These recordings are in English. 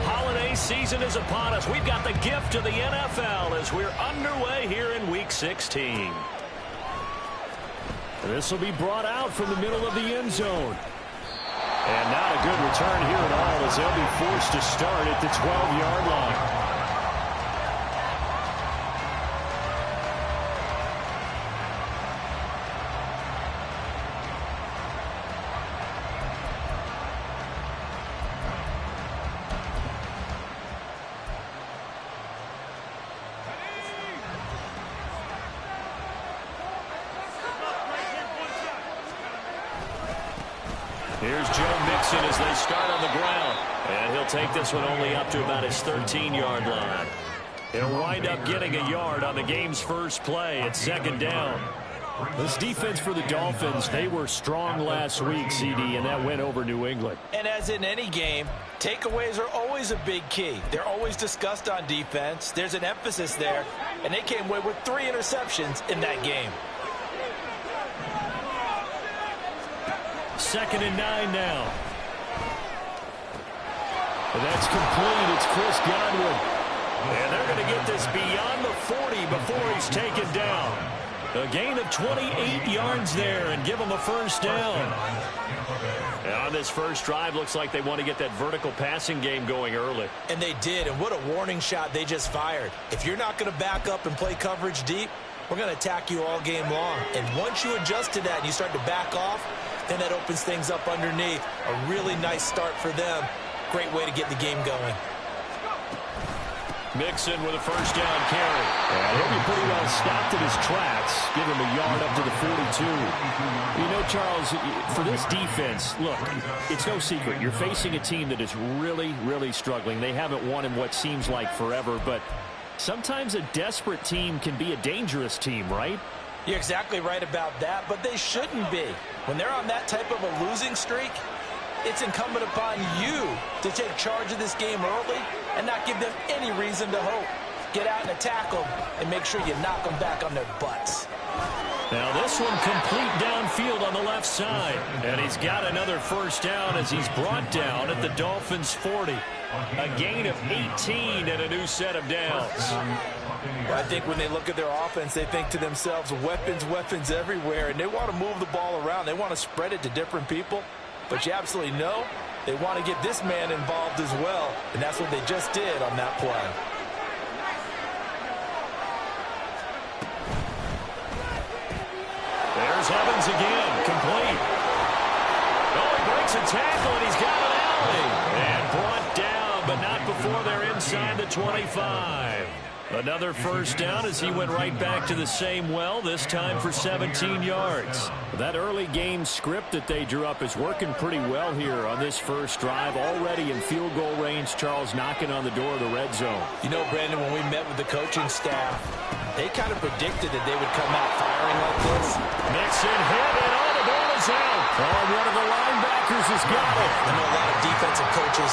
holiday season is upon us. We've got the gift of the NFL as we're underway here in Week 16. This will be brought out from the middle of the end zone. And not a good return here at all as they'll be forced to start at the 12-yard line. Here's Joe Mixon as they start on the ground. And he'll take this one only up to about his 13-yard line. He'll wind up getting a yard on the game's first play. It's second down. This defense for the Dolphins, they were strong last week, CD, and that went over New England. And as in any game, takeaways are always a big key. They're always discussed on defense. There's an emphasis there, and they came away with 3 interceptions in that game. 2nd and 9 now. And that's complete. It's Chris Godwin. And they're going to get this beyond the 40 before he's taken down. A gain of 28 yards there and give him a first down. And on this first drive, looks like they want to get that vertical passing game going early. And they did, and what a warning shot they just fired. If you're not going to back up and play coverage deep, we're going to attack you all game long. And once you adjust to that and you start to back off, then that opens things up underneath. A really nice start for them. Great way to get the game going. Mixon with a first down carry. And he'll be pretty well stopped in his tracks. Give him a yard up to the 42. You know, Charles, for this defense, look, it's no secret. You're facing a team that is really, really struggling. They haven't won in what seems like forever, but sometimes a desperate team can be a dangerous team, right? You're exactly right about that, but they shouldn't be. When they're on that type of a losing streak, it's incumbent upon you to take charge of this game early and not give them any reason to hope. Get out and attack them and make sure you knock them back on their butts. Now this one complete downfield on the left side. And he's got another first down as he's brought down at the Dolphins' 40. A gain of 18 and a new set of downs. Well, I think when they look at their offense, they think to themselves, weapons, weapons everywhere. And they want to move the ball around. They want to spread it to different people. But you absolutely know they want to get this man involved as well. And that's what they just did on that play. There's Evans again, complete. Oh, he breaks a tackle, and he's got an alley. And brought down, but not before they're inside the 25. Another first down as he went right back to the same well, this time for 17 yards. That early game script that they drew up is working pretty well here on this first drive. Already in field goal range, Charles knocking on the door of the red zone. You know, Brandon, when we met with the coaching staff, they kind of predicted that they would come out firing like this. Mixon hit, and all the ball is out. Oh, one of the linebackers has got it. I know a lot of defensive coaches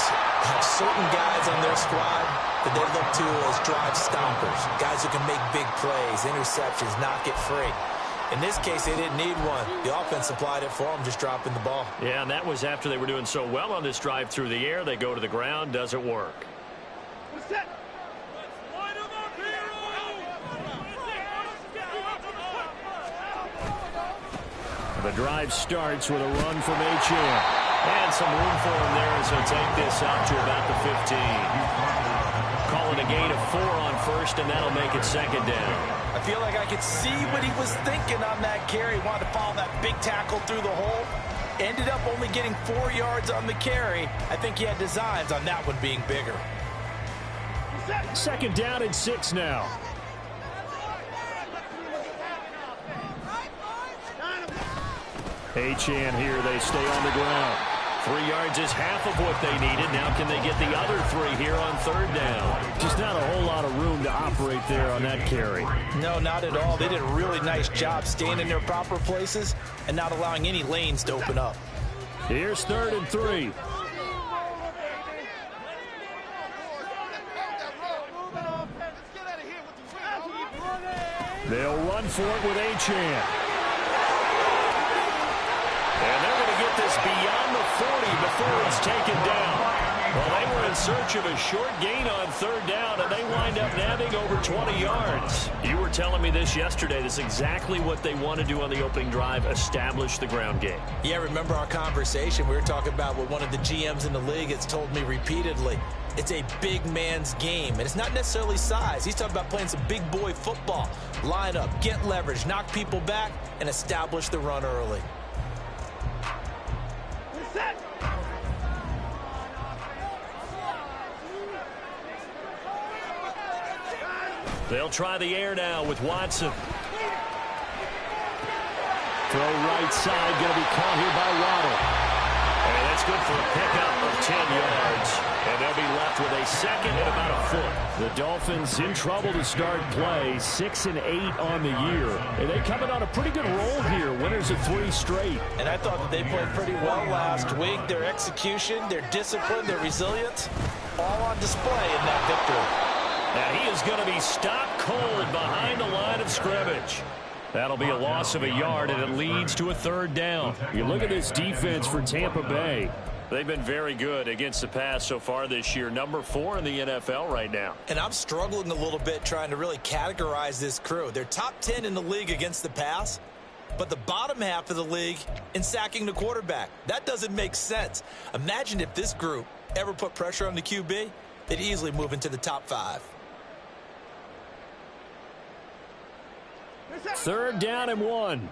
have certain guys on their squad that they look to as drive stoppers, guys who can make big plays, interceptions, knock it free. In this case, they didn't need one. The offense supplied it for them, just dropping the ball. Yeah, and that was after they were doing so well on this drive through the air. They go to the ground, doesn't work. The drive starts with a run from Achane. And some room for him there as he'll take this out to about the 15. Calling a gain of 4 on first, and that'll make it second down. I feel like I could see what he was thinking on that carry. He wanted to follow that big tackle through the hole. Ended up only getting 4 yards on the carry. I think he had designs on that one being bigger. Second down and 6 now. Achane here, they stay on the ground. 3 yards is half of what they needed. Now can they get the other 3 here on third down? Just not a whole lot of room to operate there on that carry. No, not at all. They did a really nice job staying in their proper places and not allowing any lanes to open up. Here's 3rd and 3. They'll run for it with Achane. And they're going to get this beyond the 40 before it's taken down. Well, they were in search of a short gain on third down, and they wind up nabbing over 20 yards. You were telling me this yesterday. This is exactly what they want to do on the opening drive, establish the ground game. Yeah, remember our conversation? We were talking about what one of the GMs in the league has told me repeatedly. It's a big man's game, and it's not necessarily size. He's talking about playing some big boy football. Line up, get leverage, knock people back, and establish the run early. They'll try the air now with Watson. Throw right side, going to be caught here by Waddle. And that's good for a pickup of 10 yards. And they'll be left with a second and about a foot. The Dolphins in trouble to start play, 6-8 on the year. And they coming on a pretty good roll here, winners of 3 straight. And I thought that they played pretty well last week. Their execution, their discipline, their resilience, all on display in that victory. Now he is going to be stopped cold behind the line of scrimmage. That'll be a loss of a yard, and it leads to a third down. You look at this defense for Tampa Bay. They've been very good against the pass so far this year. Number 4 in the NFL right now. And I'm struggling a little bit trying to really categorize this crew. They're top 10 in the league against the pass, but the bottom half of the league in sacking the quarterback. That doesn't make sense. Imagine if this group ever put pressure on the QB, they'd easily move into the top 5. Third down and 1.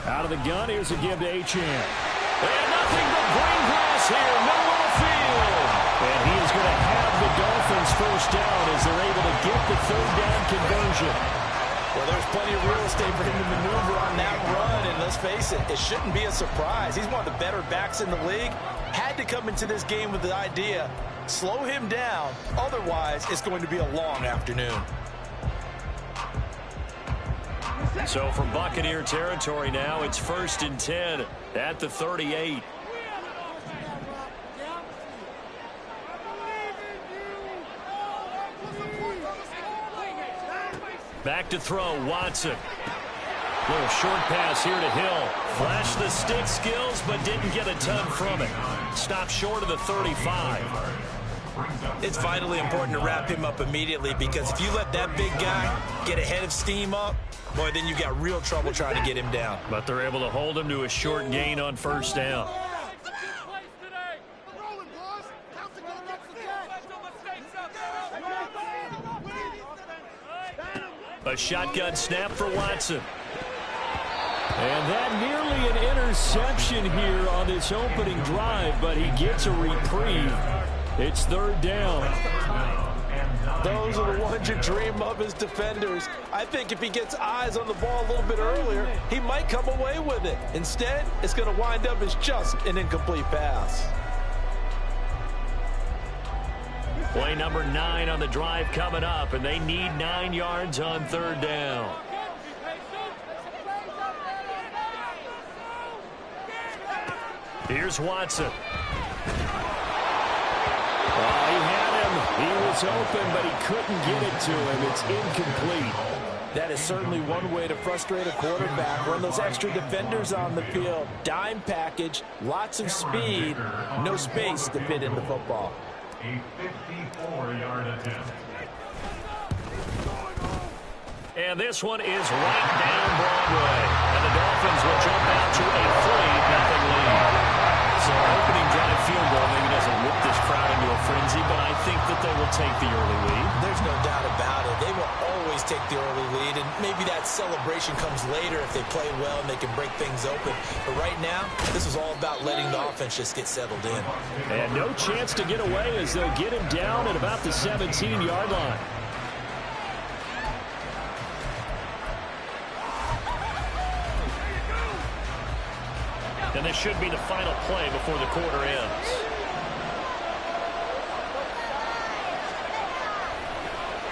Out of the gun, here's a give to Achane. And nothing but green grass here, middle of the field. And he is going to have the Dolphins first down as they're able to get the third down conversion. Well, there's plenty of real estate for him to maneuver on that run, and let's face it, it shouldn't be a surprise. He's one of the better backs in the league. Had to come into this game with the idea, slow him down, otherwise it's going to be a long afternoon. So from Buccaneer territory now, it's 1st and 10 at the 38. Back to throw, Watson. Little short pass here to Hill. Flashed the stick skills, but didn't get a ton from it. Stopped short of the 35. It's vitally important to wrap him up immediately, because if you let that big guy get ahead of steam up, boy, then you got real trouble trying to get him down. But they're able to hold him to a short gain on first down. A shotgun snap for Watson. And that nearly an interception here on this opening drive, but he gets a reprieve. It's third down. Those are the ones you dream of as defenders. I think if he gets eyes on the ball a little bit earlier, he might come away with it. Instead, it's going to wind up as just an incomplete pass. Play number 9 on the drive coming up, and they need 9 yards on third down. Here's Watson. He had him. He was open, but he couldn't get it to him. It's incomplete. That is certainly one way to frustrate a quarterback. Run those extra defenders on the field. Dime package, lots of speed, no space to fit in the football. A 54-yard attempt. And this one is right down Broadway. And the Dolphins will jump out to a 3-0 lead. So opening drive field goal maybe doesn't whip this crowd into a frenzy, but I think that they will take the early lead. There's no doubt about it. They will always take the early lead, and maybe that celebration comes later if they play well and they can break things open. But right now, this is all about letting the offense just get settled in. And no chance to get away as they'll get him down at about the 17-yard line. And this should be the final play before the quarter ends.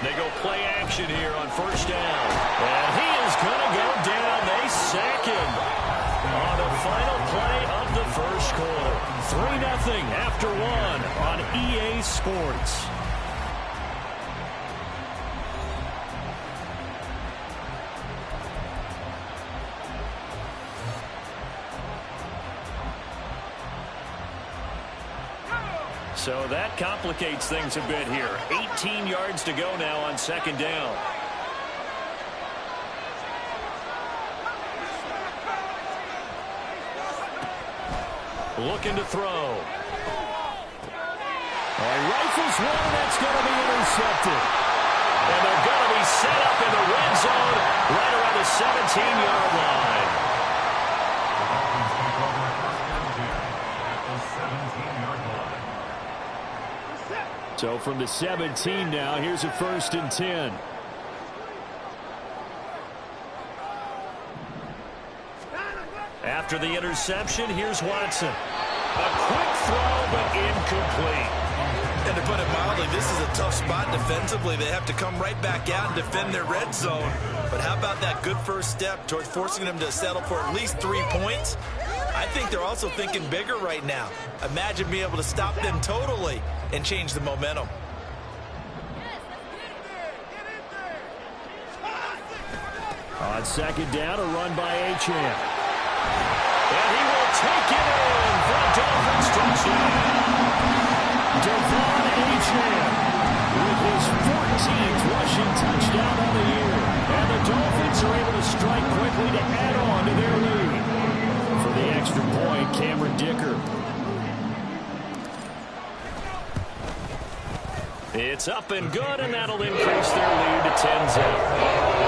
They go play action here on first down. And he is going to go down. They sack him on the final play of the first quarter. 3-0 after 1 on EA Sports. So that complicates things a bit here. 18 yards to go now on second down. Looking to throw. Rifles one, and that's going to be intercepted. And they're going to be set up in the red zone right around the 17-yard line. So from the 17 now, here's a 1st and 10. After the interception, here's Watson. A quick throw, but incomplete. And to put it mildly, this is a tough spot defensively. They have to come right back out and defend their red zone. But how about that good first step towards forcing them to settle for at least 3 points? I think they're also thinking bigger right now. Imagine being able to stop them totally and change the momentum. On second down, a run by Achane. And he will take it in for a Dolphins touchdown. Devon Achane with his 14th rushing touchdown of the year. And the Dolphins are able to strike quickly to add on to their lead. For the extra point, Cameron Dicker. It's up and good, and that'll increase their lead to 10-0.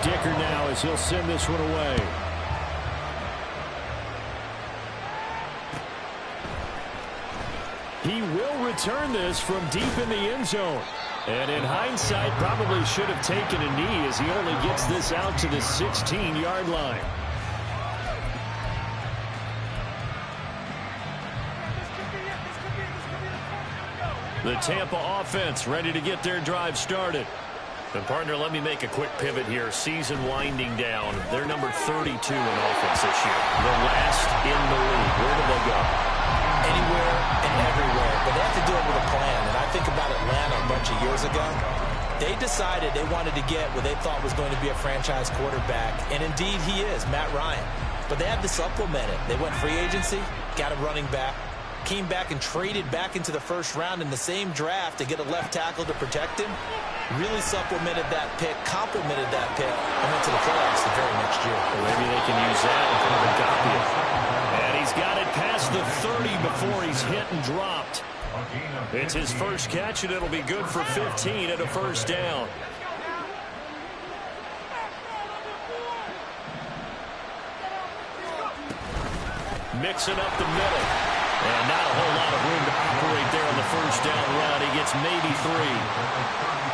Dicker now as he'll send this one away. He will return this from deep in the end zone. And in hindsight, probably should have taken a knee as he only gets this out to the 16-yard line. The Tampa offense ready to get their drive started. And, partner, let me make a quick pivot here. Season winding down. They're number 32 in offense this year. The last in the league. Where do they go? Anywhere and everywhere. But they have to do it with a plan. And I think about Atlanta a bunch of years ago. They decided they wanted to get what they thought was going to be a franchise quarterback. And, indeed, he is, Matt Ryan. But they had to supplement it. They went free agency, got a running back, came back and traded back into the first round in the same draft to get a left tackle to protect him. Really supplemented that pick, complemented that pick, and went to the playoffs the very next year. Well, maybe they can use that in front of a copy. And he's got it past the 30 before he's hit and dropped. It's his first catch, and it'll be good for 15 at a first down. Mixing up the middle. And not a whole lot of room to operate there on the first down run. He gets maybe 3.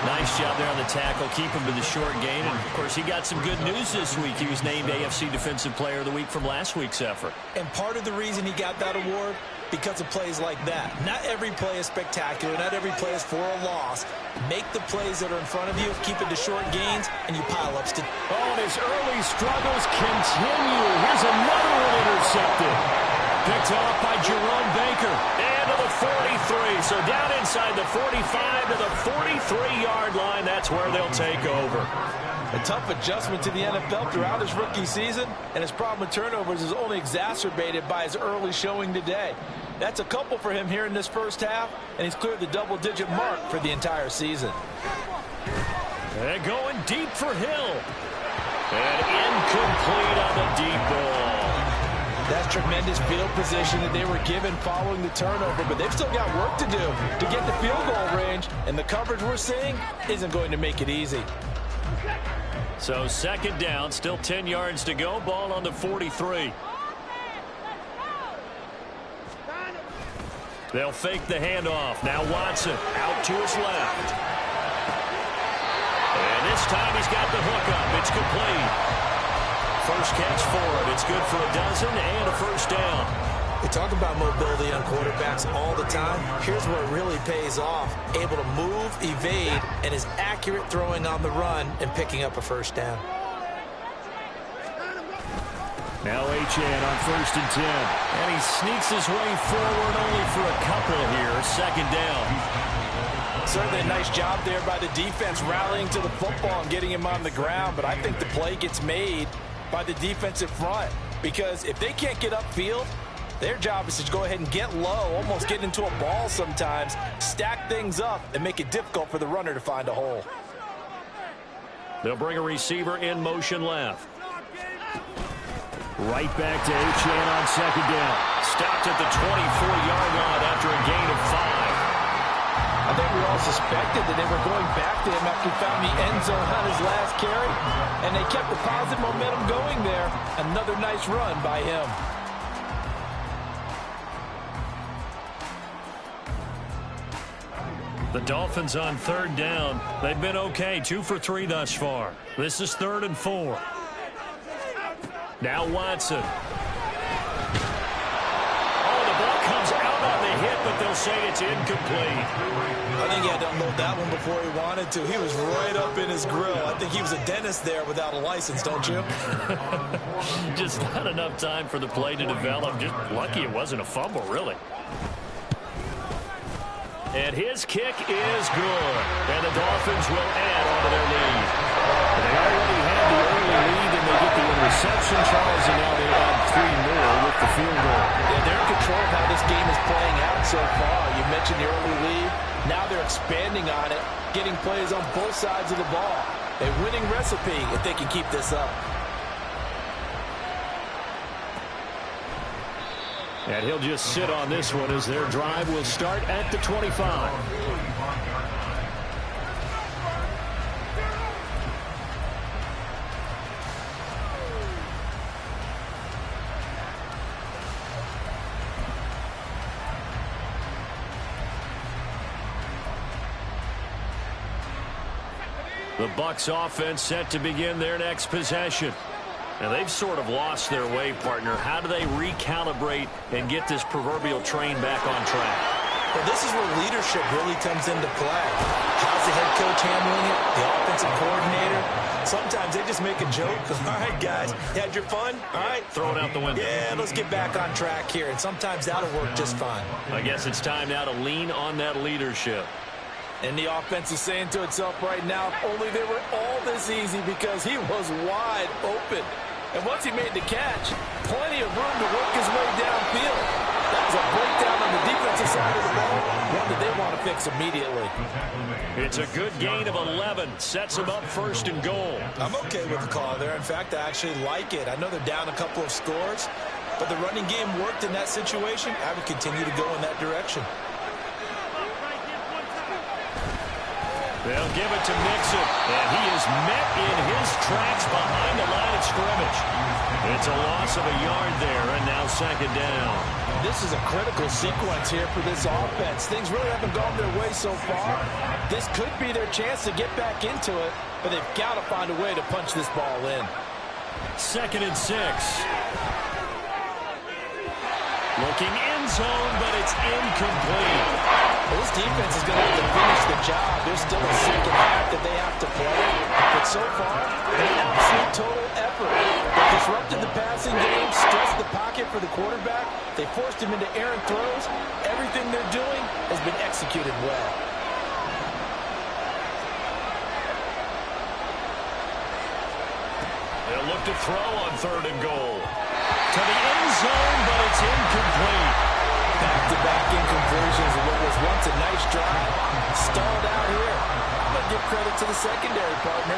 Nice job there on the tackle. Keep him to the short gain. And, of course, he got some good news this week. He was named AFC Defensive Player of the Week from last week's effort. And part of the reason he got that award, because of plays like that. Not every play is spectacular. Not every play is for a loss. Make the plays that are in front of you, keep it to short gains, and you pile up. Oh, and his early struggles continue. Here's another one intercepted. Picked off by Jerome Baker. And to the 43. So down inside the 45 to the 43-yard line. That's where they'll take over. A tough adjustment to the NFL throughout his rookie season, and his problem with turnovers is only exacerbated by his early showing today. That's a couple for him here in this first half, and he's cleared the double-digit mark for the entire season. And going deep for Hill. And incomplete on the deep ball. That's tremendous field position that they were given following the turnover, but they've still got work to do to get the field goal range, and the coverage we're seeing isn't going to make it easy. So second down, still 10 yards to go, ball on the 43. They'll fake the handoff. Now Watson out to his left. And this time he's got the hook up. It's complete. First catch for him. It's good for a dozen and a first down. We talk about mobility on quarterbacks all the time. Here's where it really pays off. Able to move, evade, and is accurate throwing on the run and picking up a first down. Now Achane on 1st and 10. And he sneaks his way forward only for a couple here. Second down. Certainly a nice job there by the defense rallying to the football and getting him on the ground. But I think the play gets made by the defensive front. Because if they can't get upfield, their job is to go ahead and get low, almost get into a ball sometimes, stack things up, and make it difficult for the runner to find a hole. They'll bring a receiver in motion left. Right back to Achane on second down. Stopped at the 24-yard line after a gain of 5. I think we all suspected that they were going back to him after he found the end zone on his last carry, and they kept the positive momentum going there. Another nice run by him. The Dolphins on third down. They've been okay, 2 for 3 thus far. This is 3rd and 4. Now Watson. Oh, the ball comes out on the hit, but they'll say it's incomplete. I think he had to unload that one before he wanted to. He was right up in his grill. I think he was a dentist there without a license, don't you? Just not enough time for the play to develop. Just lucky it wasn't a fumble, really. And his kick is good. And the Dolphins will add on to their lead. They already had the early lead, and they get the interception, Charles, and now they add 3 more with the field goal. Yeah, they're in control of how this game is playing out so far. You mentioned the early lead. Now they're expanding on it, getting plays on both sides of the ball. A winning recipe if they can keep this up. And he'll just sit on this one as their drive will start at the 25. The Bucs offense set to begin their next possession. And they've sort of lost their way, partner. How do they recalibrate and get this proverbial train back on track? Well, this is where leadership really comes into play. How's the head coach handling it? The offensive coordinator? Sometimes they just make a joke. All right, guys, you had your fun? All right. Throw it out the window. Yeah, let's get back on track here. And sometimes that'll work just fine. I guess it's time now to lean on that leadership. And the offense is saying to itself right now, if only they were all this easy, because he was wide open. And once he made the catch, plenty of room to work his way downfield. That was a breakdown on the defensive side of the ball, one that they want to fix immediately. It's a good gain of 11. Sets him up 1st and goal. I'm okay with the call there. In fact, I actually like it. I know they're down a couple of scores, but the running game worked in that situation. I would continue to go in that direction. They'll give it to Mixon, and he is met in his tracks behind the line of scrimmage. It's a loss of a yard there, and now 2nd down. This is a critical sequence here for this offense. Things really haven't gone their way so far. This could be their chance to get back into it, but they've got to find a way to punch this ball in. 2nd and 6. Looking end zone, but it's incomplete. Well, this defense is going to have to finish the job. There's still a second half that they have to play. But so far, an absolute total effort. They disrupted the passing game, stressed the pocket for the quarterback. They forced him into errant throws. Everything they're doing has been executed well. They'll look to throw on 3rd and goal. To the end zone, but it's incomplete. Back-to-back incompletions of what was once a nice drive. Stalled out here. But give credit to the secondary partner.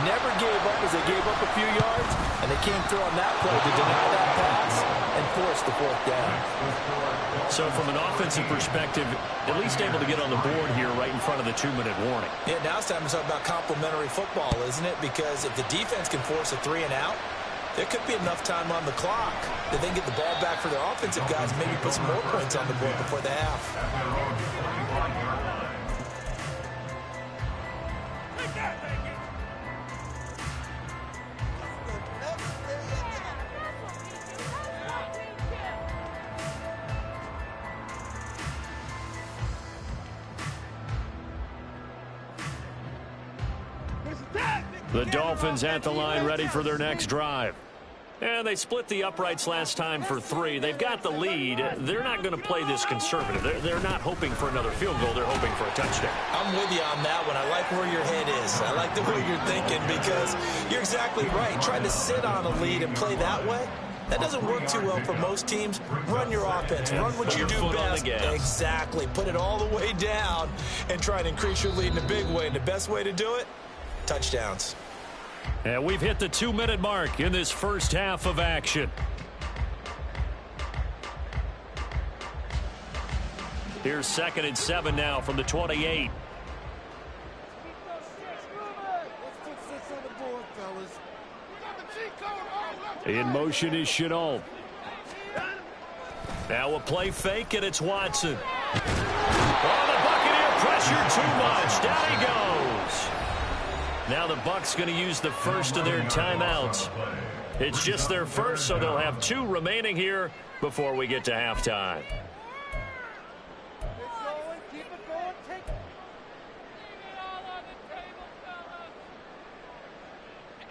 Never gave up as they gave up a few yards, and they came through on that play to deny that pass and force the 4th down. So from an offensive perspective, at least able to get on the board here right in front of the 2-minute warning. Yeah, now it's time to talk about complementary football, isn't it? Because if the defense can force a 3 and out, there could be enough time on the clock that they can get the ball back for their offensive guys and maybe put some more points on the board before the half. The Dolphins at the line ready for their next drive. And they split the uprights last time for 3. They've got the lead. They're not going to play this conservative. They're not hoping for another field goal. They're hoping for a touchdown. I'm with you on that one. I like where your head is. I like the way you're thinking, because you're exactly right. Trying to sit on a lead and play that way, That doesn't work too well for most teams. Run your offense. Run what you do best. Exactly. Put it all the way down and try and increase your lead in a big way. And the best way to do it, touchdowns. And we've hit the 2-minute mark in this first half of action. Here's 2nd and 7 now from the 28. In motion is Chenault. Now a play fake, and it's Watson. Oh, the Buccaneer pressure too much. Down he goes. Now the Bucs going to use the first of their timeouts. It's just their first, so they'll have 2 remaining here before we get to halftime.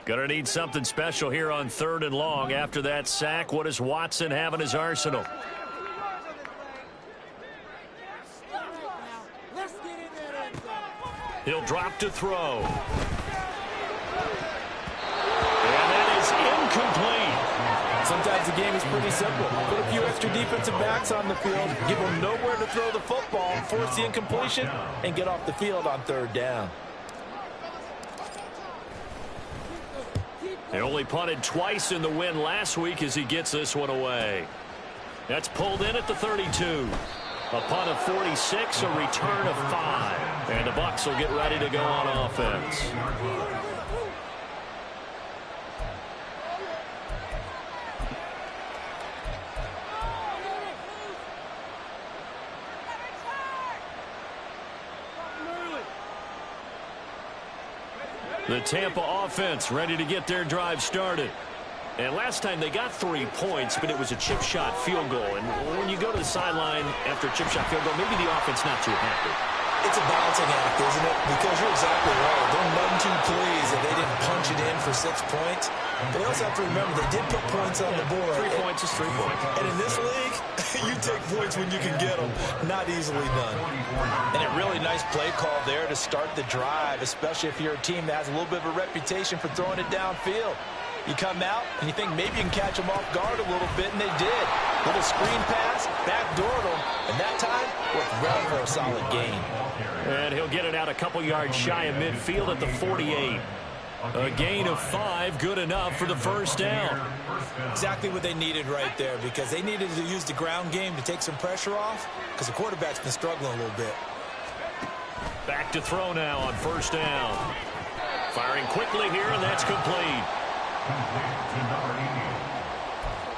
Gonna need something special here on 3rd and long. After that sack, what does Watson have in his arsenal? He'll drop to throw. And that is incomplete. Sometimes the game is pretty simple. Put a few extra defensive backs on the field, give them nowhere to throw the football, force the incompletion, and get off the field on 3rd down. They only punted twice in the win last week as he gets this one away. That's pulled in at the 32. A punt of 46, a return of 5. And the Bucs will get ready to go on offense. The Tampa offense ready to get their drive started. And last time they got 3 points, but it was a chip shot field goal. And when you go to the sideline after a chip shot field goal, maybe the offense not too happy. It's a balancing act, isn't it? Because you're exactly right. They're none too pleased that they didn't punch it in for 6 points. But they also have to remember they did put points on the board. 3 points is 3 points. And in this league, you take points when you can get them. Not easily done. And a really nice play call there to start the drive, especially if you're a team that has a little bit of a reputation for throwing it downfield. You come out and you think maybe you can catch them off guard a little bit, and they did. Little screen pass, backdoored them, and that time worked well for a solid gain. And he'll get it out a couple yards shy of midfield at the 48. A gain of 5, good enough for the first down. Exactly what they needed right there, because they needed to use the ground game to take some pressure off, because the quarterback's been struggling a little bit. Back to throw now on 1st down. Firing quickly here, and that's complete. Complete to number 80.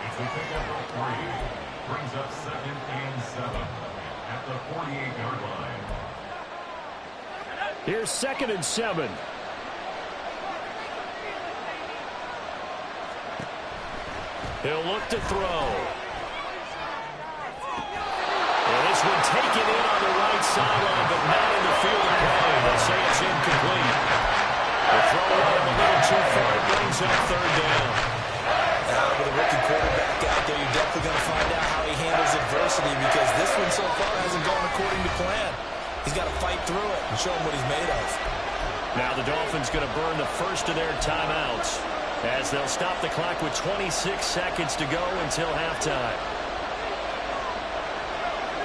It's a pickup of 3. Brings up 2nd and 7 at the 48-yard line. Here's 2nd and 7. He'll look to throw. And this one taken in on the right sideline, but not in the field of play. They say it's incomplete. The throw ran a little too far. It brings up 3rd down. With a rookie quarterback out there, you're definitely going to find out how he handles adversity, because this one so far hasn't gone according to plan. He's got to fight through it and show him what he's made of. Now the Dolphins going to burn the first of their timeouts as they'll stop the clock with 26 seconds to go until halftime.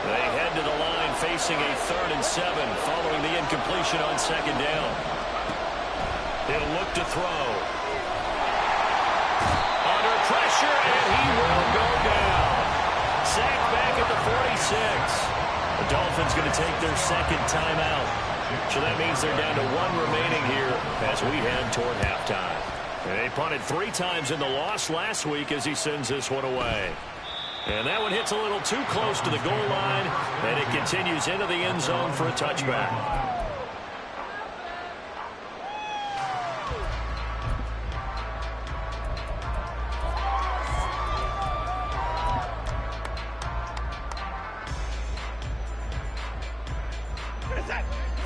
They head to the line facing a 3rd and 7 following the incompletion on 2nd down. He'll look to throw. Under pressure, and he will go down. Sacked back at the 46. The Dolphins going to take their 2nd timeout. So that means they're down to 1 remaining here as we head toward halftime. They punted 3 times in the loss last week as he sends this one away. And that one hits a little too close to the goal line, and it continues into the end zone for a touchback.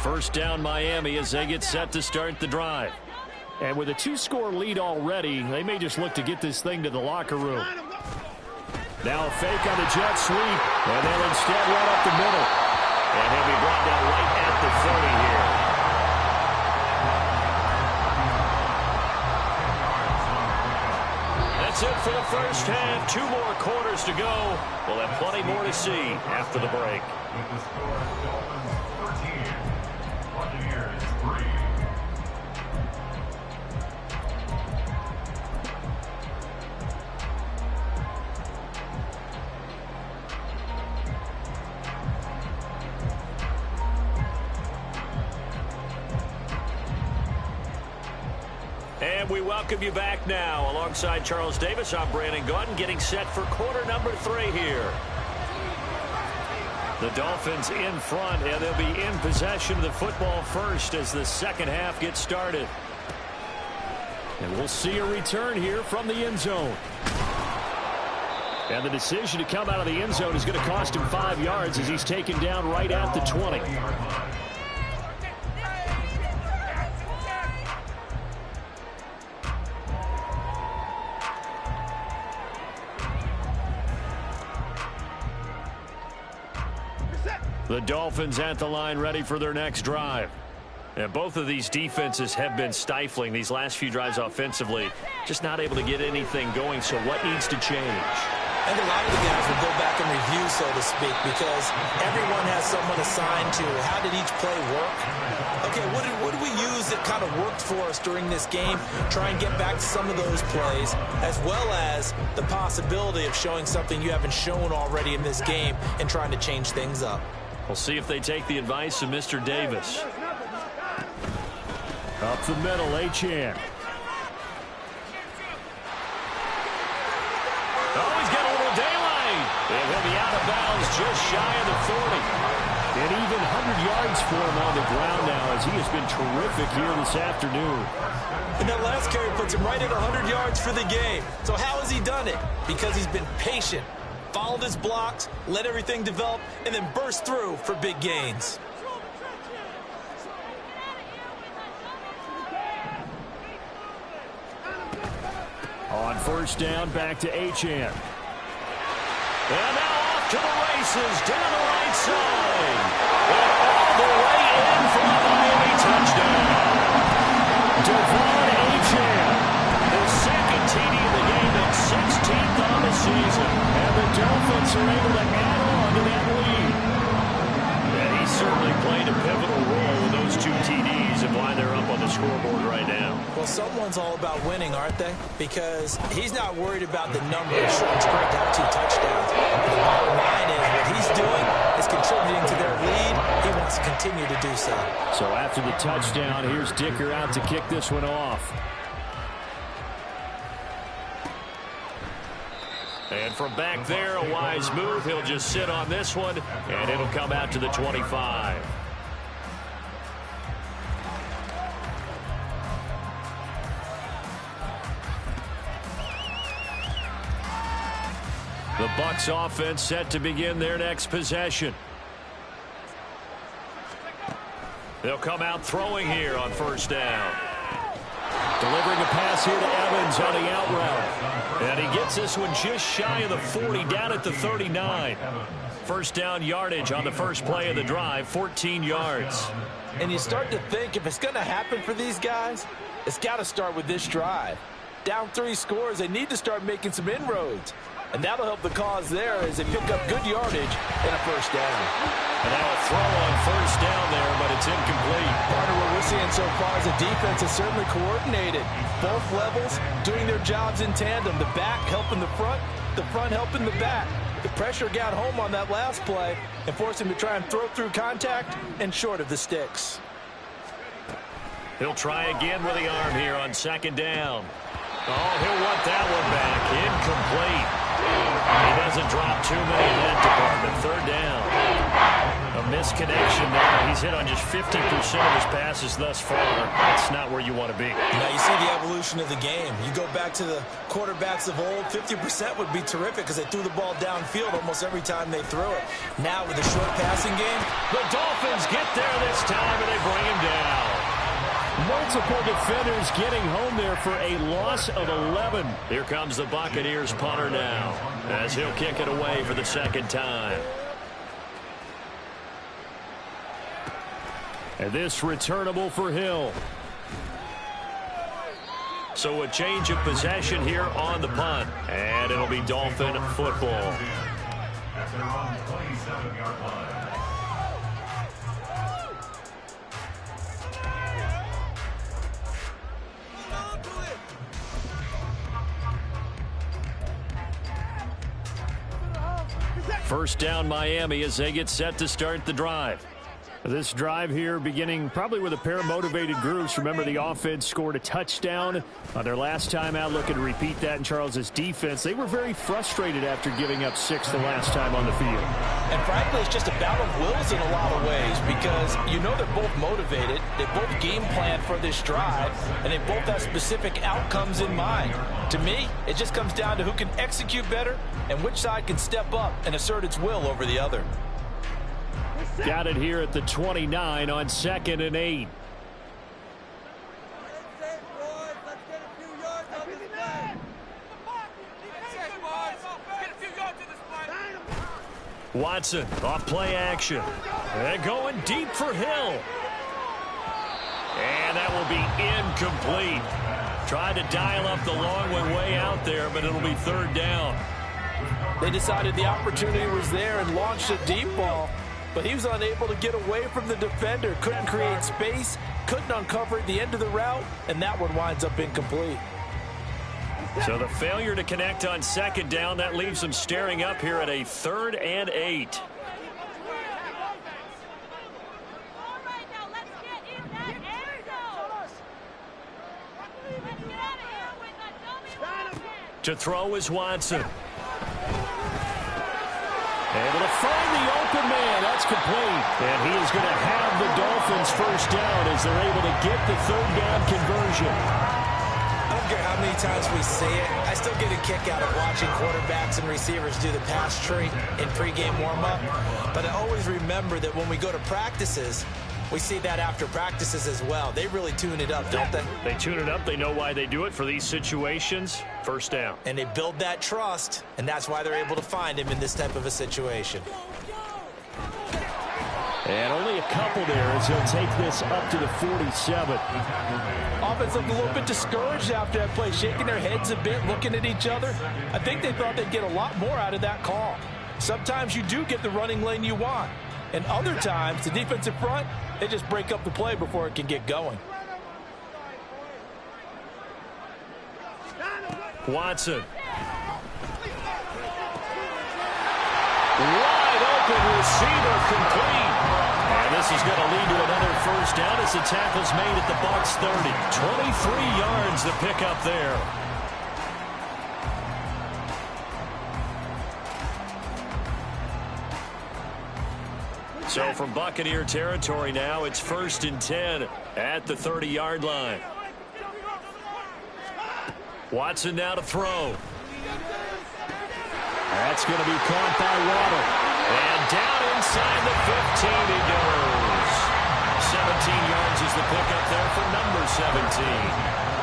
First down Miami as they get set to start the drive. And with a 2-score lead already, they may just look to get this thing to the locker room. Now a fake on the jet sweep, and they'll instead run up the middle. And he'll be brought down right at the 30 here. That's that's it for the first half. 2 more quarters to go. We'll have plenty more to see after the break. With the score, Dolphins 14, Buccaneers 3. And we welcome you back now. Alongside Charles Davis, I'm Brandon Gaudin, getting set for quarter number 3 here. The Dolphins in front, and they'll be in possession of the football first as the second half gets started. And we'll see a return here from the end zone. And the decision to come out of the end zone is going to cost him 5 yards as he's taken down right at the 20. The Dolphins at the line, ready for their next drive. And both of these defenses have been stifling these last few drives offensively. Just not able to get anything going, so what needs to change? I think a lot of the guys will go back and review, so to speak, because everyone has someone assigned to how did each play work. Okay, what did we use that kind of worked for us during this game? Try and get back to some of those plays, as well as the possibility of showing something you haven't shown already in this game and trying to change things up. We'll see if they take the advice of Mr. Davis. Up the middle, Achane. Oh, he's got a little daylight. And he'll be out of bounds just shy of the 40. And even 100 yards for him on the ground now as he has been terrific here this afternoon. And that last carry puts him right at 100 yards for the game. So how has he done it? Because he's been patient, followed his blocks, let everything develop, and then burst through for big gains. On first down, back to Achane. And now off to the races, down the right side. And all the way in for a Miami touchdown. Devon Achane, his second TD of the game and 16th on the season. And the Dolphins are able to add on to that lead. And he certainly played a pivotal role with those 2 TDs and why they're up on the scoreboard right now. Well, someone's all about winning, aren't they? Because he's not worried about the numbers. Sure, it's great to have 2 touchdowns. But the bottom line is what he's doing is contributing to their lead. He wants to continue to do so. So after the touchdown, here's Dicker out to kick this one off. And from back there, a wise move. He'll just sit on this one, and it'll come out to the 25. The Bucs offense set to begin their next possession. They'll come out throwing here on first down. Delivering a pass here to Evans on the out route. And he gets this one just shy of the 40, down at the 39. First down yardage on the first play of the drive, 14 yards. And you start to think if it's going to happen for these guys, it's got to start with this drive. Down 3 scores, they need to start making some inroads. And that'll help the cause there as they pick up good yardage and a first down. And now a throw on first down there, but it's incomplete. Partner, what we're seeing so far is the defense is certainly coordinated. Both levels doing their jobs in tandem. The back helping the front helping the back. The pressure got home on that last play and forced him to try and throw through contact and short of the sticks. He'll try again with the arm here on second down. Oh, he'll want that one back. Incomplete. He doesn't drop too many in that department. Third down. A misconnection there. He's hit on just 50% of his passes thus far. That's not where you want to be. Now you see the evolution of the game. You go back to the quarterbacks of old, 50% would be terrific because they threw the ball downfield almost every time they threw it. Now with the short passing game, the Dolphins get there this time and they bring him down. Multiple defenders getting home there for a loss of 11. Here comes the Buccaneers punter now as he'll kick it away for the second time. And this returnable for Hill. So a change of possession here on the punt. And it'll be Dolphin football. At their own 27-yard line. First down Miami as they get set to start the drive. This drive here beginning probably with a pair of motivated groups. Remember, the offense scored a touchdown on their last time out. Looking to repeat that in Charles's defense. They were very frustrated after giving up 6 the last time on the field. And frankly, it's just a battle of wills in a lot of ways because you know they're both motivated. They both game plan for this drive, and they both have specific outcomes in mind. To me, it just comes down to who can execute better and which side can step up and assert its will over the other. Got it here at the 29 on 2nd and 8. Watson off play action. And going deep for Hill. And that will be incomplete. Tried to dial up the long way out there, but it'll be 3rd down. They decided the opportunity was there and launched a deep ball, but he was unable to get away from the defender. Couldn't create space, couldn't uncover at the end of the route, and that one winds up incomplete. So the failure to connect on 2nd down, that leaves them staring up here at a 3rd and 8. To throw is Watson. Able to find the open man. That's complete. And he is going to have the Dolphins first down as they're able to get the 3rd down conversion. I don't care how many times we see it. I still get a kick out of watching quarterbacks and receivers do the pass tree in pregame warm-up. But I always remember that when we go to practices, we see that after practices as well. They really tune it up, don't they? They tune it up. They know why they do it for these situations. First down. And they build that trust, and that's why they're able to find him in this type of a situation. And only a couple there as he'll take this up to the 47. Offense looked a little bit discouraged after that play, shaking their heads a bit, looking at each other. I think they thought they'd get a lot more out of that call. Sometimes you do get the running lane you want. And other times, the defensive front, they just break up the play before it can get going. Watson. Wide open receiver complete. And this is going to lead to another first down as the tackle's made at the Bucs 30. 23 yards to pick up there. So from Buccaneer territory now, it's 1st and 10 at the 30-yard line. Watson now to throw. That's going to be caught by Waddle. And down inside the 15 he goes. 17 yards is the pickup there for number 17.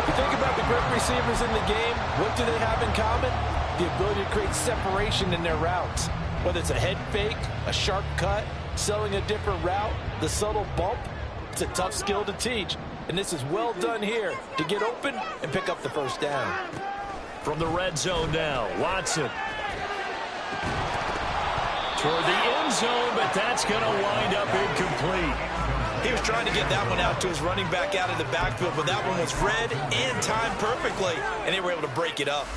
You think about the great receivers in the game, what do they have in common? The ability to create separation in their routes. Whether it's a head fake, a sharp cut, selling a different route, the subtle bump, it's a tough skill to teach. And this is well done here to get open and pick up the first down. From the red zone now, Watson. Toward the end zone, but that's going to wind up incomplete. He was trying to get that one out to his running back out of the backfield, but that one was read and timed perfectly, and they were able to break it up.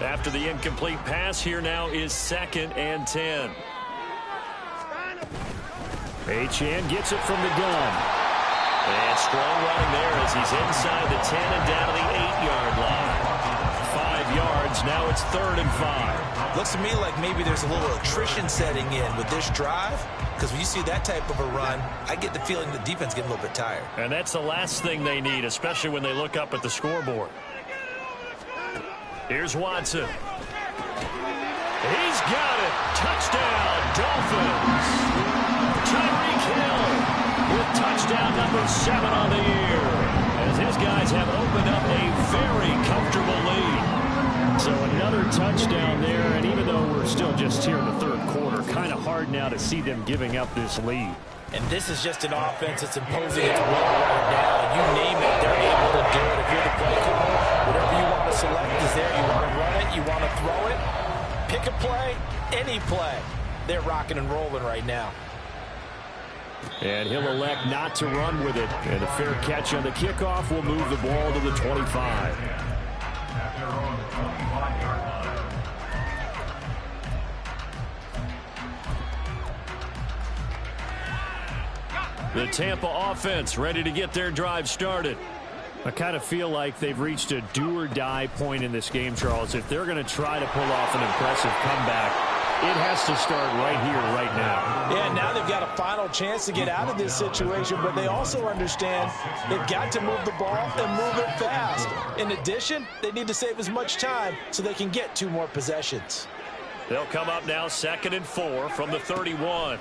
After the incomplete pass, here now is 2nd and 10. Achane gets it from the gun. And strong running there as he's inside the 10 and down to the 8-yard line. 5 yards, now it's 3rd and 5. Looks to me like maybe there's a little attrition setting in with this drive, because when you see that type of a run, I get the feeling the defense getting a little bit tired. And that's the last thing they need, especially when they look up at the scoreboard. Here's Watson. He's got it. Touchdown, Dolphins. Tyreek Hill with touchdown number 7 on the year. As his guys have opened up a very comfortable lead. So another touchdown there, and even though we're still just here in the 3rd quarter, kind of hard now to see them giving up this lead. And this is just an offense that's imposing its will right now. You name it, they're able to do it. If you're the play caller, whatever you want to select is there. You want to run it, you want to throw it, pick a play, any play. They're rocking and rolling right now. And he'll elect not to run with it. And a fair catch on the kickoff will move the ball to the 25. The Tampa offense ready to get their drive started. I kind of feel like they've reached a do-or-die point in this game, Charles. If they're going to try to pull off an impressive comeback, it has to start right here, right now. Yeah, now they've got a final chance to get out of this situation, but they also understand they've got to move the ball and move it fast. In addition, they need to save as much time so they can get 2 more possessions. They'll come up now 2nd and 4 from the 31.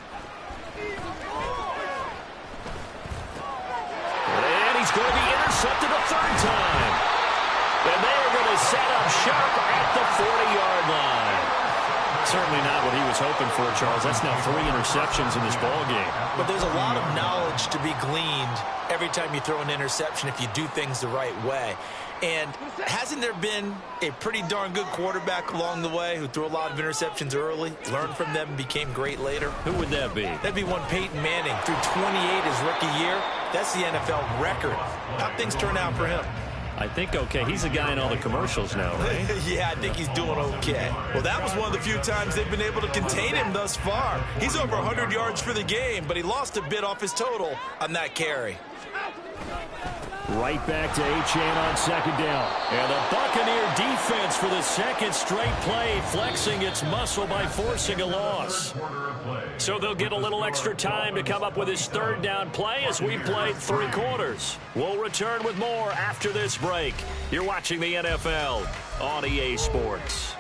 And he's going to be intercepted a 3rd time. And they're going to set up sharp at the 40-yard line. Certainly not what he was hoping for, Charles. That's now 3 interceptions in this ball game. But there's a lot of knowledge to be gleaned every time you throw an interception if you do things the right way. And hasn't there been a pretty darn good quarterback along the way who threw a lot of interceptions early, learned from them, and became great later? Who would that be? That'd be one Peyton Manning. Threw 28 his rookie year. That's the NFL record. How'd things turn out for him? I think okay. He's a guy in all the commercials now, right? Yeah, I think he's doing okay. Well, that was one of the few times they've been able to contain him thus far. He's over 100 yards for the game, but he lost a bit off his total on that carry. Right back to Achane on 2nd down. And the Buccaneer defense for the 2nd straight play, flexing its muscle by forcing a loss. So they'll get a little extra time to come up with his 3rd down play as we played 3 quarters. We'll return with more after this break. You're watching the NFL on EA Sports.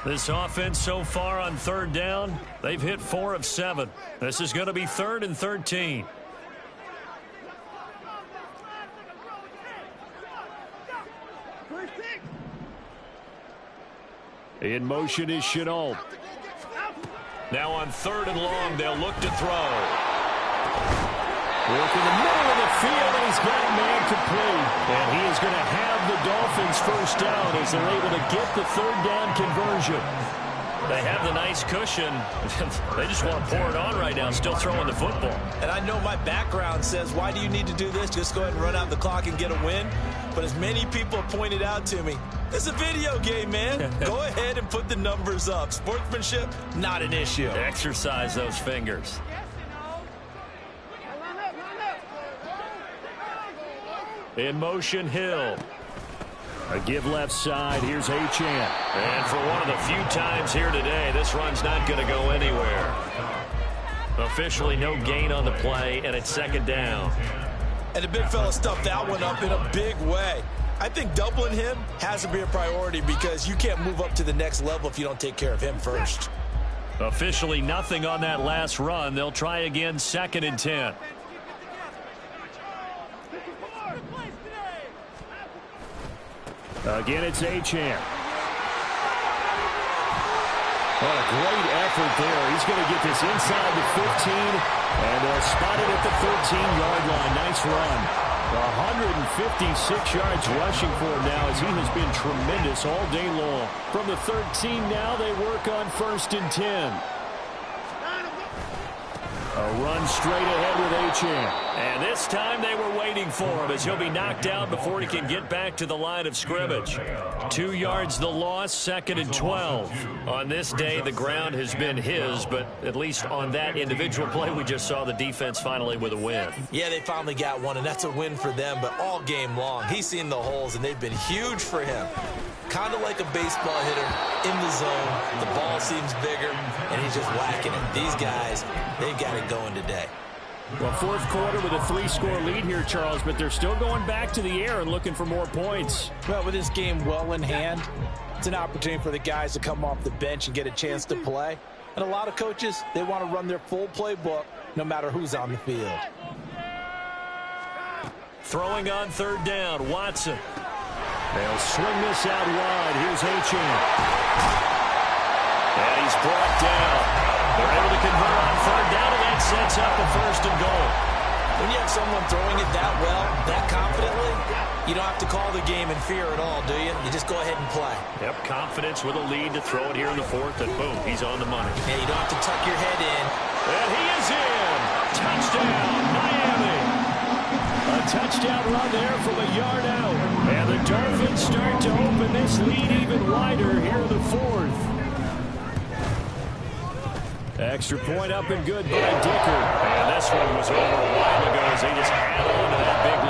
This offense so far on 3rd down, they've hit 4 of 7. This is going to be 3rd and 13. In motion is Chenault. Now on 3rd and long, they'll look to throw. Work in the middle of the field, and he's got a man complete. And he is going to have the Dolphins 1st down as they're able to get the 3rd down conversion. They have the nice cushion. They just want to pour it on right now, still throwing the football. And I know my background says, why do you need to do this? Just go ahead and run out the clock and get a win. But as many people have pointed out to me, it's a video game, man. Go ahead and put the numbers up. Sportsmanship, not an issue. Exercise those fingers. In motion, Hill. A give left side. Here's Achane. And for one of the few times here today, this run's not going to go anywhere. Officially no gain on the play, and it's 2nd down. And the big fella stuffed that one up in a big way. I think doubling him has to be a priority because you can't move up to the next level if you don't take care of him first. Officially nothing on that last run. They'll try again 2nd and 10. Again, it's Achane. What a great effort there. He's going to get this inside the 15, and they'll spot it at the 13-yard line. Nice run. 156 yards rushing for him now as he has been tremendous all day long. From the 13 now, they work on 1st and 10. A run straight ahead with Achane. And this time they were waiting for him as he'll be knocked out before he can get back to the line of scrimmage. 2 yards the loss, 2nd and 12. On this day, the ground has been his, but at least on that individual play, we just saw the defense finally with a win. Yeah, they finally got one, and that's a win for them, but all game long, he's seen the holes, and they've been huge for him. Kind of like a baseball hitter in the zone. The ball seems bigger, and he's just whacking it. These guys, they've got it going today. Well, 4th quarter with a 3-score lead here, Charles, but they're still going back to the air and looking for more points. Well, with this game well in hand, it's an opportunity for the guys to come off the bench and get a chance to play. And a lot of coaches, they want to run their full playbook no matter who's on the field. Throwing on 3rd down, Watson. They'll swing this out wide. Here's Achane. And he's brought down. They're able to convert on third down, and that sets up a 1st and goal. When you have someone throwing it that well, that confidently, you don't have to call the game in fear at all, do you? You just go ahead and play. Yep, confidence with a lead to throw it here in the 4th, and boom, he's on the money. Yeah, you don't have to tuck your head in. And he is in. Touchdown, Miami. A touchdown run there from a yard out. And the Dolphins start to open this lead even wider here in the 4th. Extra point up and good by Dicker. And this one was over a while ago as they just add on to that big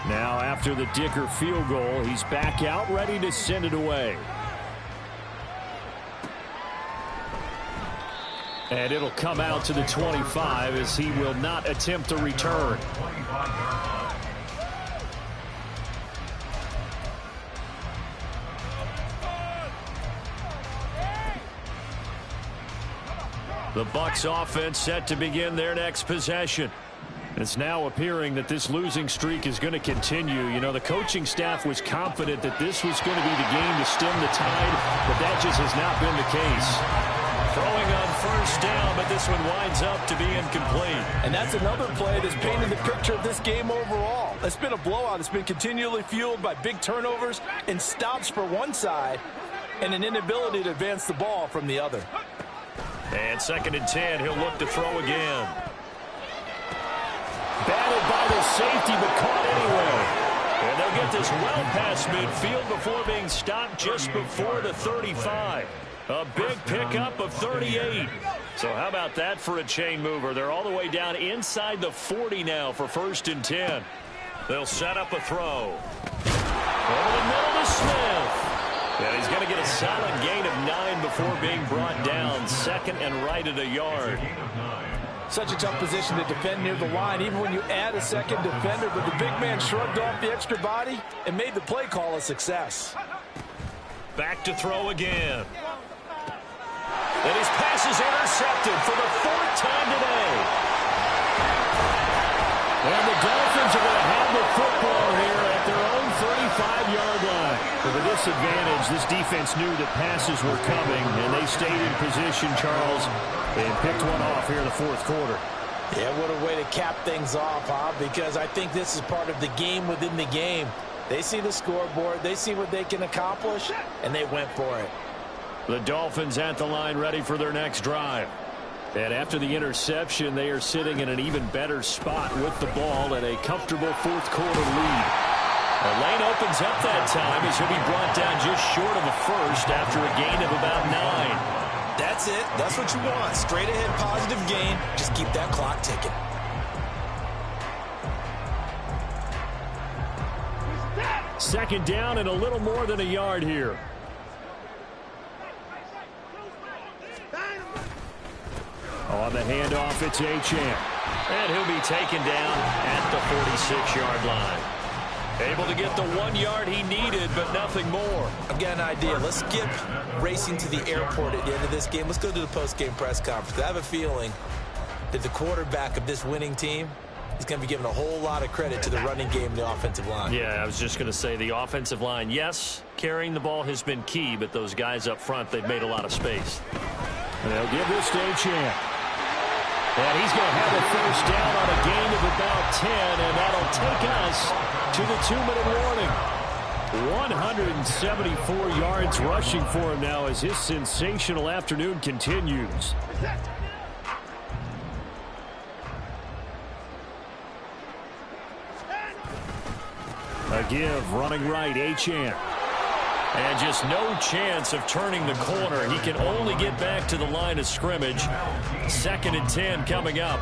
lead. Now after the Dicker field goal, he's back out ready to send it away. And it'll come out to the 25 as he will not attempt a return. The Bucs offense set to begin their next possession. It's now appearing that this losing streak is going to continue. You know, the coaching staff was confident that this was going to be the game to stem the tide, but that just has not been the case. Throwing on 1st down, but this one winds up to be incomplete. And that's another play that's painted the picture of this game overall. It's been a blowout. It's been continually fueled by big turnovers and stops for one side and an inability to advance the ball from the other. And 2nd and 10, he'll look to throw again. Battled by the safety, but caught anyway. And they'll get this well past midfield before being stopped just before the 35. A big pickup of 38. So how about that for a chain mover? They're all the way down inside the 40 now for 1st and 10. They'll set up a throw. Over the middle to Smith. And he's going to get a solid gain of 9 before being brought down. 2nd and right at a yard. Such a tough position to defend near the line, even when you add a 2nd defender. But the big man shrugged off the extra body and made the play call a success. Back to throw again. And his pass is intercepted for the 4th time today. And the Dolphins are going to have the football here at their own 35-yard line. With a disadvantage, this defense knew that passes were coming, and they stayed in position, Charles, and picked one off here in the 4th quarter. Yeah, what a way to cap things off, huh? Because I think this is part of the game within the game. They see the scoreboard, they see what they can accomplish, and they went for it. The Dolphins at the line ready for their next drive. And after the interception, they are sitting in an even better spot with the ball and a comfortable 4th quarter lead. The lane opens up that time as he'll be brought down just short of the 1st after a gain of about 9. That's it. That's what you want. Straight ahead positive gain. Just keep that clock ticking. Second down and a little more than a yard here. On the handoff, it's Achane. And he'll be taken down at the 46-yard line. Able to get the 1 yard he needed, but nothing more. I've got an idea. Let's skip racing to the airport at the end of this game. Let's go to the post-game press conference. I have a feeling that the quarterback of this winning team is going to be given a whole lot of credit to the running game and the offensive line. Yeah, I was just going to say the offensive line, yes, carrying the ball has been key, but those guys up front, they've made a lot of space. And they'll give this to Achane. And he's going to have a 1st down on a gain of about 10, and that'll take us to the 2-minute warning. 174 yards rushing for him now as his sensational afternoon continues. A give, running right, Achane. And just no chance of turning the corner. He can only get back to the line of scrimmage. 2nd and 10 coming up.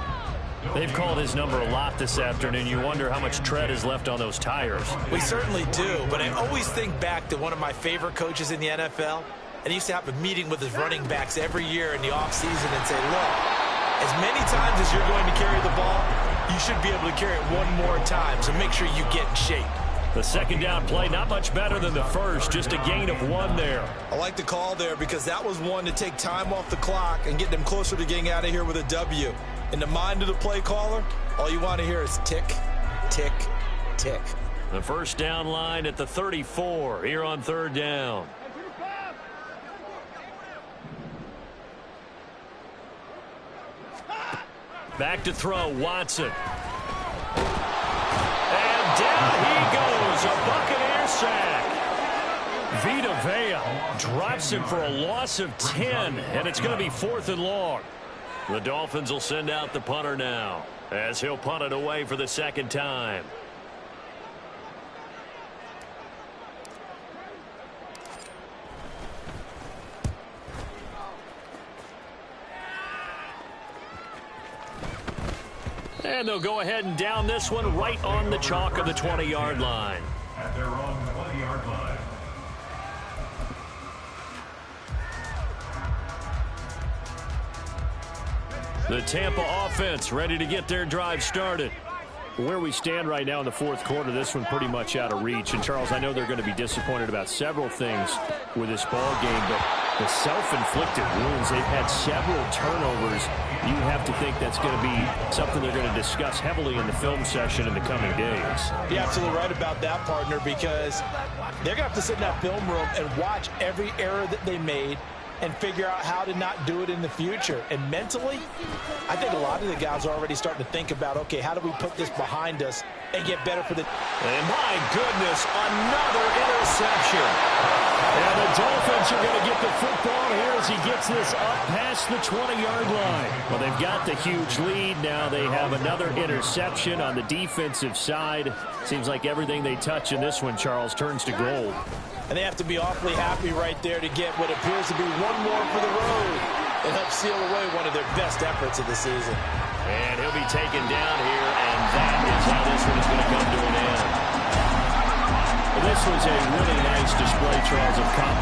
They've called his number a lot this afternoon. You wonder how much tread is left on those tires. We certainly do, but I always think back to one of my favorite coaches in the NFL. And he used to have a meeting with his running backs every year in the offseason and say, look, as many times as you're going to carry the ball, you should be able to carry it one more time, so make sure you get in shape. The 2nd down play, not much better than the 1st, just a gain of 1 there. I like the call there because that was one to take time off the clock and get them closer to getting out of here with a W. In the mind of the play caller, all you want to hear is tick, tick, tick. The first down line at the 34 here on third down. Back to throw, Watson. And down he goes, a Buccaneer sack. Vita Vea drops him for a loss of 10, and it's going to be 4th and long. The Dolphins will send out the punter now, as he'll punt it away for the second time. And they'll go ahead and down this one right on the chalk of the 20-yard line. At their own 20-yard line. The Tampa offense ready to get their drive started. Where we stand right now in the fourth quarter, this one pretty much out of reach. And, Charles, I know they're going to be disappointed about several things with this ball game, but the self-inflicted wounds, they've had several turnovers. You have to think that's going to be something they're going to discuss heavily in the film session in the coming days. You're absolutely right about that, partner, because they're going to have to sit in that film room and watch every error that they made and figure out how to not do it in the future. And mentally, I think a lot of the guys are already starting to think about, okay, how do we put this behind us and get better for the... And my goodness, another interception. And the Dolphins are going to get the football here as he gets this up past the 20-yard line. Well, they've got the huge lead. Now they have another interception on the defensive side. Seems like everything they touch in this one, Charles, turns to gold. And they have to be awfully happy right there to get what appears to be one more for the road and help seal away one of their best efforts of the season. And he'll be taken down here, and that is how this one is going to come to an end. Well, this was a really nice display, Charles, of confidence